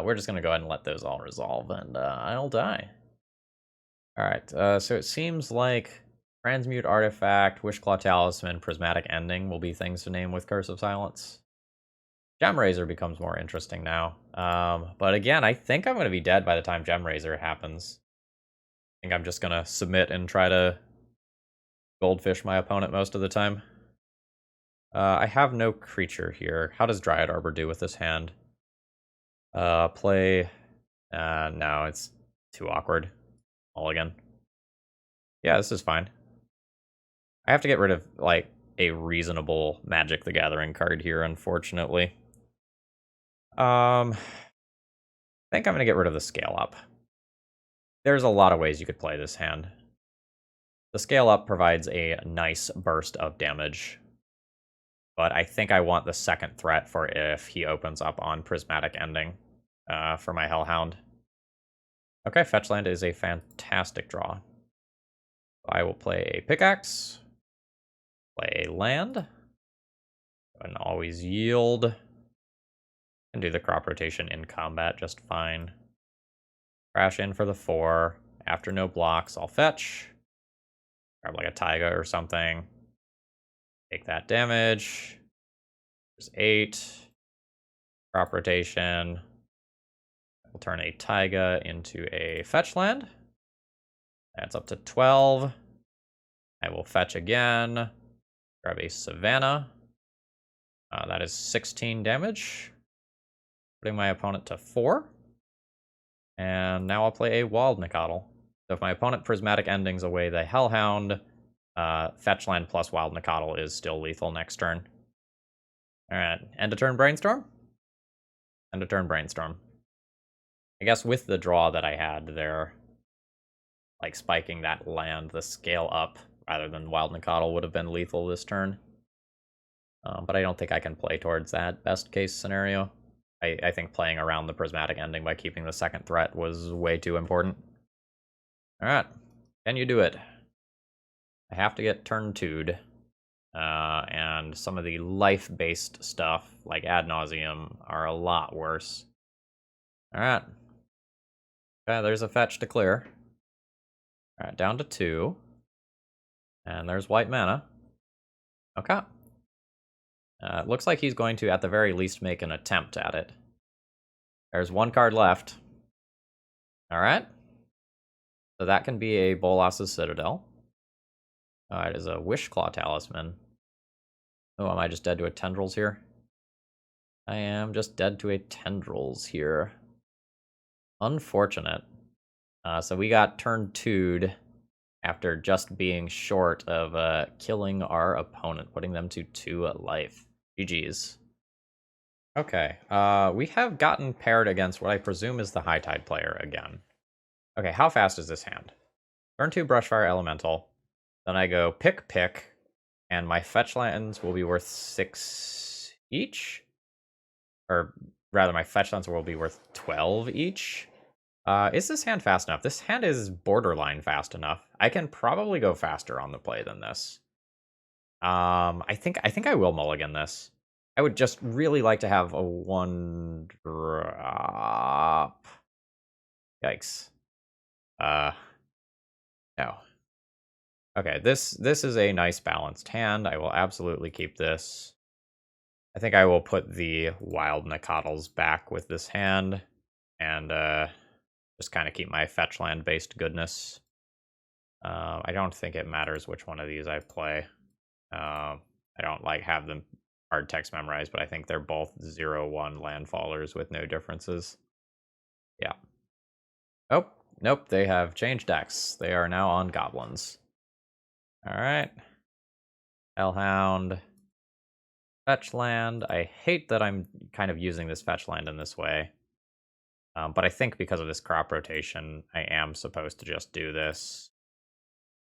We're just going to go ahead and let those all resolve, and I'll die. Alright, so it seems like Transmute Artifact, Wishclaw Talisman, Prismatic Ending will be things to name with Curse of Silence. Gemrazor becomes more interesting now. But again, I think I'm going to be dead by the time Gemrazor happens. I think I'm just going to submit and try to goldfish my opponent most of the time. I have no creature here. How does Dryad Arbor do with this hand? Play... no, it's too awkward. Mulligan. Yeah, this is fine. I have to get rid of, like, a reasonable Magic the Gathering card here, unfortunately. I think I'm going to get rid of the Scale Up. There's a lot of ways you could play this hand. The Scale Up provides a nice burst of damage, but I think I want the second threat for if he opens up on Prismatic Ending for my Hellhound. Okay, Fetch Land is a fantastic draw. I will play a Pickaxe, play a land, and always yield, and do the crop rotation in combat just fine. Crash in for the 4. After no blocks, I'll fetch. Grab like a Taiga or something. Take that damage. There's 8. Crop rotation. We'll turn a Taiga into a fetch land. That's up to 12. I will fetch again. Grab a Savannah. That is 16 damage. Putting my opponent to 4. And now I'll play a Wild Nacatl. So if my opponent Prismatic Endings away the Hellhound, Fetch land plus Wild Nicottle is still lethal next turn. Alright, end of turn Brainstorm? End of turn Brainstorm. I guess with the draw that I had there, like spiking that land, the scale up rather than Wild Nicottle would have been lethal this turn. But I don't think I can play towards that best case scenario. I think playing around the Prismatic Ending by keeping the second threat was way too important. Alright, can you do it? I have to get turn 2'd. And some of the life-based stuff, like Ad Nauseam, are a lot worse. Alright. Okay, there's a fetch to clear. Alright, down to 2. And there's white mana. Okay. It looks like he's going to, at the very least, make an attempt at it. There's one card left. Alright. So that can be a Bolas's Citadel. It is a Wishclaw Talisman. Oh, am I just dead to a Tendrils here? I am just dead to a Tendrils here. Unfortunate. So we got turn 2'd after just being short of killing our opponent, putting them to 2 life. GG's. Okay, we have gotten paired against what I presume is the High Tide player again. Okay, how fast is this hand? Turn 2 Brushfire Elemental. Then I go pick, and my fetch lands will be worth 6 each? Or rather, my fetch lands will be worth 12 each? Is this hand fast enough? This hand is borderline fast enough. I can probably go faster on the play than this. I think I will mulligan this. I would just really like to have a 1-drop. Yikes. No. Okay, this is a nice balanced hand. I will absolutely keep this. I think I will put the Wild Nicottles back with this hand, and just kind of keep my fetch land based goodness. I don't think it matters which one of these I play. I don't like have them hard text memorized, but I think they're both 0/1 landfallers with no differences. Yeah. Oh, nope, they have changed decks. They are now on goblins. Alright. Hellhound. Fetch land. I hate that I'm kind of using this fetch land in this way. But I think because of this crop rotation, I am supposed to just do this.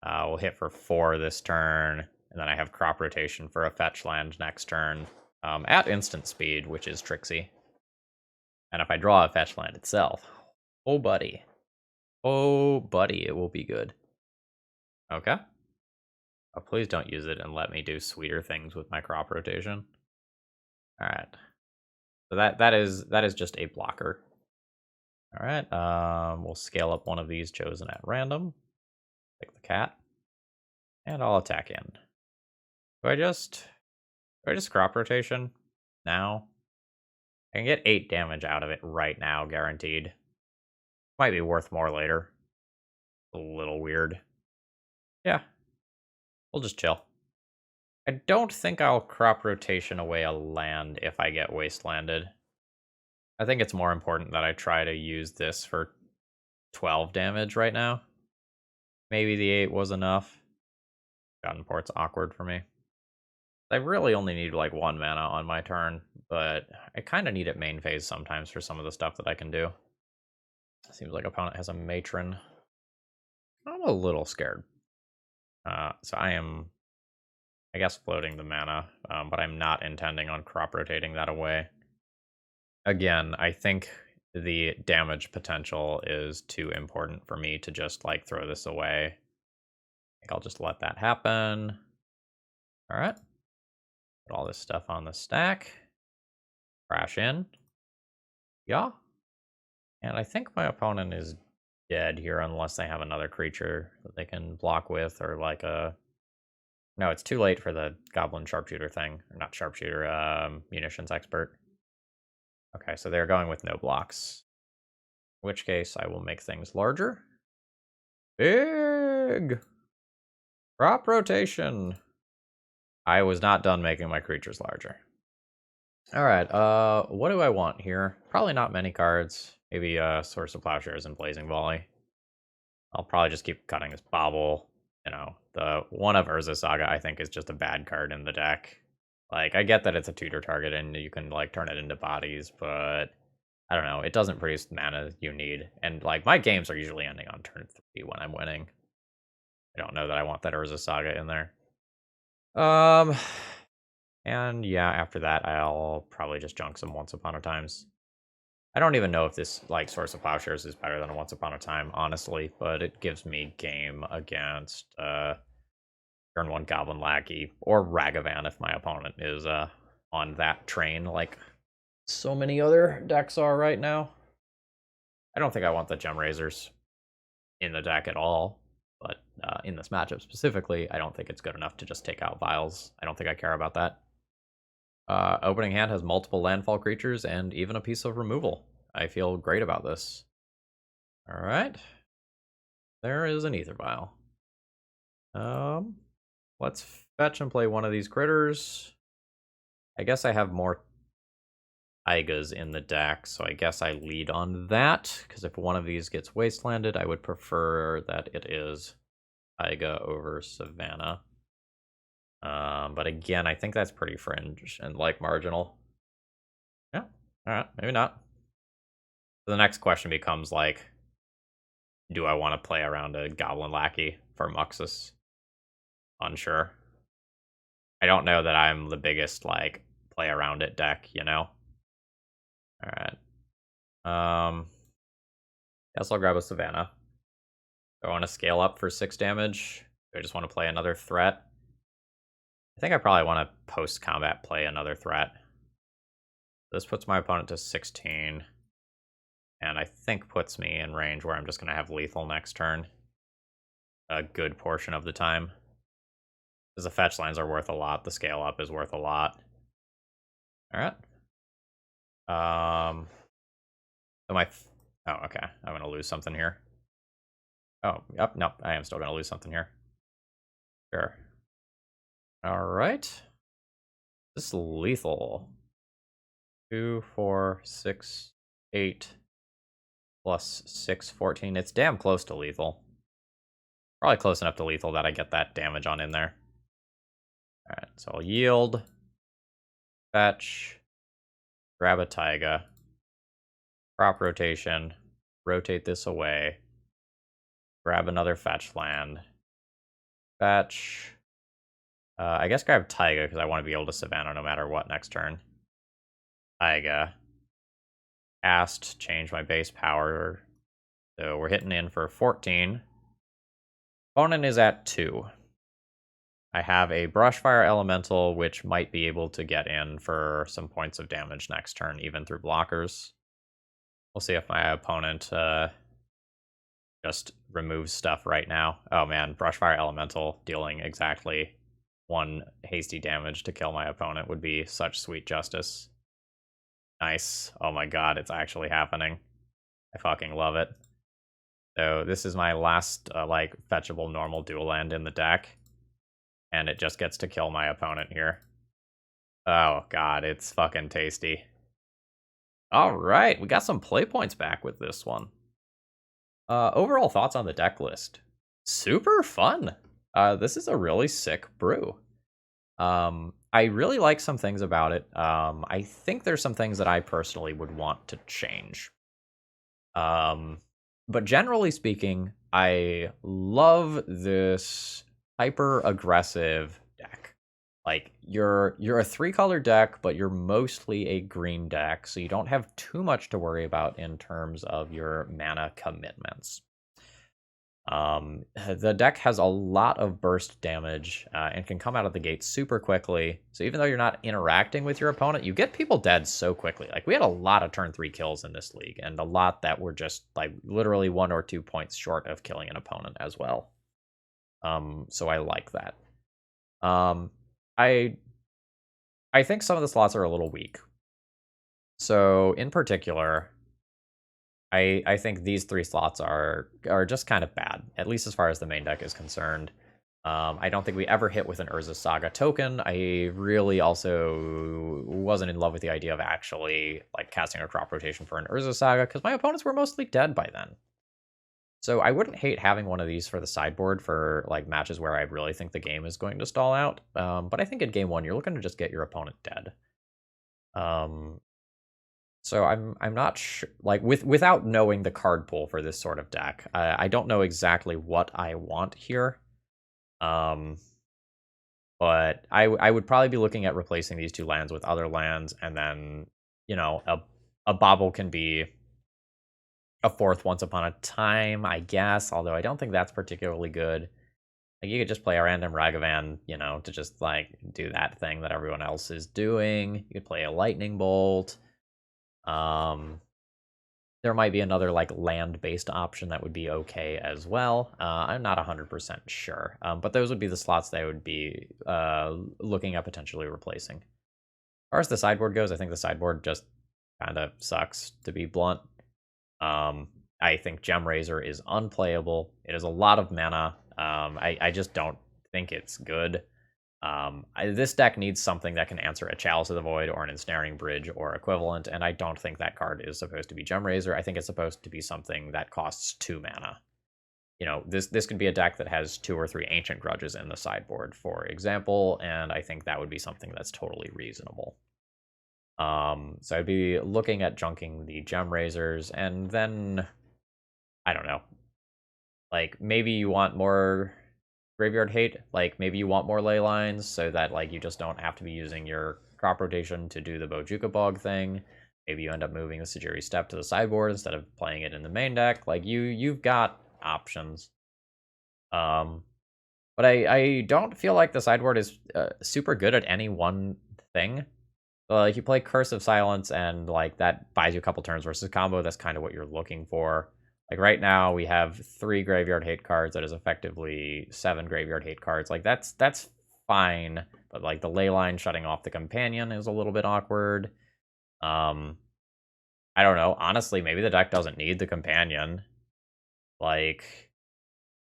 We'll hit for 4 this turn, and then I have crop rotation for a fetch land next turn at instant speed, which is tricksy. And if I draw a fetch land itself, oh buddy, it will be good. Okay. Oh, please don't use it and let me do sweeter things with my crop rotation. All right. So that is just a blocker. All right. We'll scale up one of these chosen at random. Pick the cat, and I'll attack in. Do I just crop rotation now? I can get 8 damage out of it right now, guaranteed. Might be worth more later. A little weird. Yeah. We'll just chill. I don't think I'll crop rotation away a land if I get wastelanded. I think it's more important that I try to use this for 12 damage right now. Maybe the 8 was enough. Gotten port's awkward for me. I really only need like 1 mana on my turn, but I kind of need it main phase sometimes for some of the stuff that I can do. Seems like opponent has a matron. I'm a little scared. So I am, I guess, floating the mana, but I'm not intending on crop rotating that away. Again, I think the damage potential is too important for me to just like throw this away. I think I'll just let that happen. All right. Put all this stuff on the stack. Crash in. Yeah. And I think my opponent is dead here unless they have another creature that they can block with, or like a... No, it's too late for the Goblin Sharpshooter thing. Or not Sharpshooter, Munitions Expert. Okay, so they're going with no blocks. In which case, I will make things larger. Big! Crop rotation! I was not done making my creatures larger. Alright, what do I want here? Probably not many cards. Maybe Source of Plowshares and Blazing Volley. I'll probably just keep cutting this Bobble. you know, the one of Urza Saga, I think, is just a bad card in the deck. Like, I get that it's a tutor target and you can, like, turn it into bodies, but I don't know. It doesn't produce the mana you need. And, like, my games are usually ending on turn 3 when I'm winning. I don't know that I want that Urza Saga in there. And yeah, after that, I'll probably just junk some Once Upon a Times. I don't even know if this, like, Source of Plowshares is better than a Once Upon a Time, honestly, but it gives me game against, turn 1 Goblin Lackey, or Ragavan if my opponent is, on that train, like so many other decks are right now. I don't think I want the Gem Razors in the deck at all, but in this matchup specifically, I don't think it's good enough to just take out Vials. I don't think I care about that. Opening hand has multiple landfall creatures and even a piece of removal. I feel great about this. All right. There is an Ether Vial. Let's fetch and play one of these critters. I guess I have more Taigas in the deck, so I guess I lead on that, because if one of these gets wastelanded, I would prefer that it is Taiga over Savannah. But again, I think that's pretty fringe and, like, marginal. Yeah, alright, maybe not. The next question becomes, like, do I want to play around a Goblin Lackey for Muxus? Unsure. I don't know that I'm the biggest, like, play around it deck, you know? Alright. Guess I'll grab a Savannah. Do I want to scale up for 6 damage? Do I just want to play another threat? I think I probably want to post-combat play another threat. This puts my opponent to 16. And I think puts me in range where I'm just going to have lethal next turn. A good portion of the time. Because the fetch lands are worth a lot. The scale up is worth a lot. Alright. So oh, okay. I'm going to lose something here. Oh, yep, nope. I am still going to lose something here. Sure. Alright. This is lethal. 2, 4, 6, 8, plus 6, 14. It's damn close to lethal. Probably close enough to lethal that I get that damage on in there. Alright, so I'll yield. Fetch. Grab a Taiga. Crop rotation. Rotate this away. Grab another fetch land. Fetch. I guess grab Taiga because I want to be able to Savannah no matter what next turn. Taiga. Cast, change my base power. So we're hitting in for 14. Opponent is at 2. I have a Brushfire Elemental, which might be able to get in for some points of damage next turn, even through blockers. We'll see if my opponent just removes stuff right now. Oh man, Brushfire Elemental dealing exactly 1 hasty damage to kill my opponent would be such sweet justice. Nice. Oh my god, it's actually happening. I fucking love it. So this is my last, like, fetchable normal dual land in the deck. And it just gets to kill my opponent here. Oh god, it's fucking tasty. Alright, we got some play points back with this one. Overall thoughts on the deck list. Super fun. This is a really sick brew. I really like some things about it. I think there's some things that I personally would want to change. But generally speaking, I love this hyper aggressive deck. Like, you're a 3-color deck, but you're mostly a green deck, so you don't have too much to worry about in terms of your mana commitments. The deck has a lot of burst damage and can come out of the gate super quickly. So even though you're not interacting with your opponent, you get people dead so quickly. Like, we had a lot of turn 3 kills in this league, and a lot that were just, like, literally 1 or 2 points short of killing an opponent as well. So I like that. I think some of the slots are a little weak. So in particular, I think these 3 slots are just kind of bad, at least as far as the main deck is concerned. I don't think we ever hit with an Urza Saga token. I really also wasn't in love with the idea of actually, like, casting a crop rotation for an Urza Saga, because my opponents were mostly dead by then. So I wouldn't hate having one of these for the sideboard for like matches where I really think the game is going to stall out. But I think in game one you're looking to just get your opponent dead. So I'm not sure, like without knowing the card pool for this sort of deck, I don't know exactly what I want here. But I would probably be looking at replacing these 2 lands with other lands, and then, you know, a bobble can be a 4th Once Upon a Time, I guess, although I don't think that's particularly good. Like, you could just play a random Ragavan, you know, to just, like, do that thing that everyone else is doing. You could play a Lightning Bolt. There might be another, like, land-based option that would be okay as well. I'm not 100% sure. But those would be the slots that I would be looking at potentially replacing. As far as the sideboard goes, I think the sideboard just kind of sucks, to be blunt. I think Gem Razor is unplayable. It is a lot of mana. I just don't think it's good. This deck needs something that can answer a Chalice of the Void or an Ensnaring Bridge or equivalent, and I don't think that card is supposed to be Gem Razor. I think it's supposed to be something that costs 2 mana. You know, this could be a deck that has 2 or 3 Ancient Grudges in the sideboard, for example, and I think that would be something that's totally reasonable. So I'd be looking at junking the Gem Razors, and then, I don't know, like, maybe you want more Graveyard Hate, like, maybe you want more ley lines so that, like, you just don't have to be using your crop rotation to do the Bojuka Bog thing. Maybe you end up moving the Sejiri Steppe to the sideboard instead of playing it in the main deck. Like, you've got options. But I don't feel like the sideboard is super good at any one thing. Like, you play Curse of Silence, and, like, that buys you a couple turns versus combo. That's kind of what you're looking for. Like, right now, we have 3 Graveyard Hate cards. That is effectively 7 Graveyard Hate cards. Like, that's fine. But, like, the ley line shutting off the companion is a little bit awkward. I don't know. Honestly, maybe the deck doesn't need the companion. Like,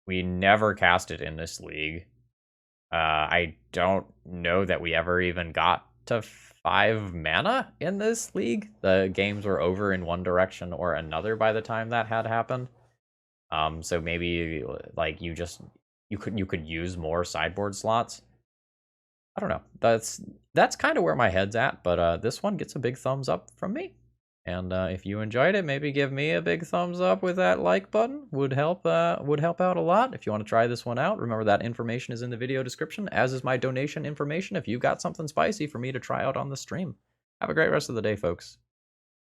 we never cast it in this league. I don't know that we ever even got to 5 mana in this league. The games were over in one direction or another by the time that had happened. So maybe, like, you could use more sideboard slots. I don't know. That's kind of where my head's at, but this one gets a big thumbs up from me. And if you enjoyed it, maybe give me a big thumbs up with that like button. Would help out a lot. If you want to try this one out, remember that information is in the video description, as is my donation information if you got something spicy for me to try out on the stream. Have a great rest of the day, folks.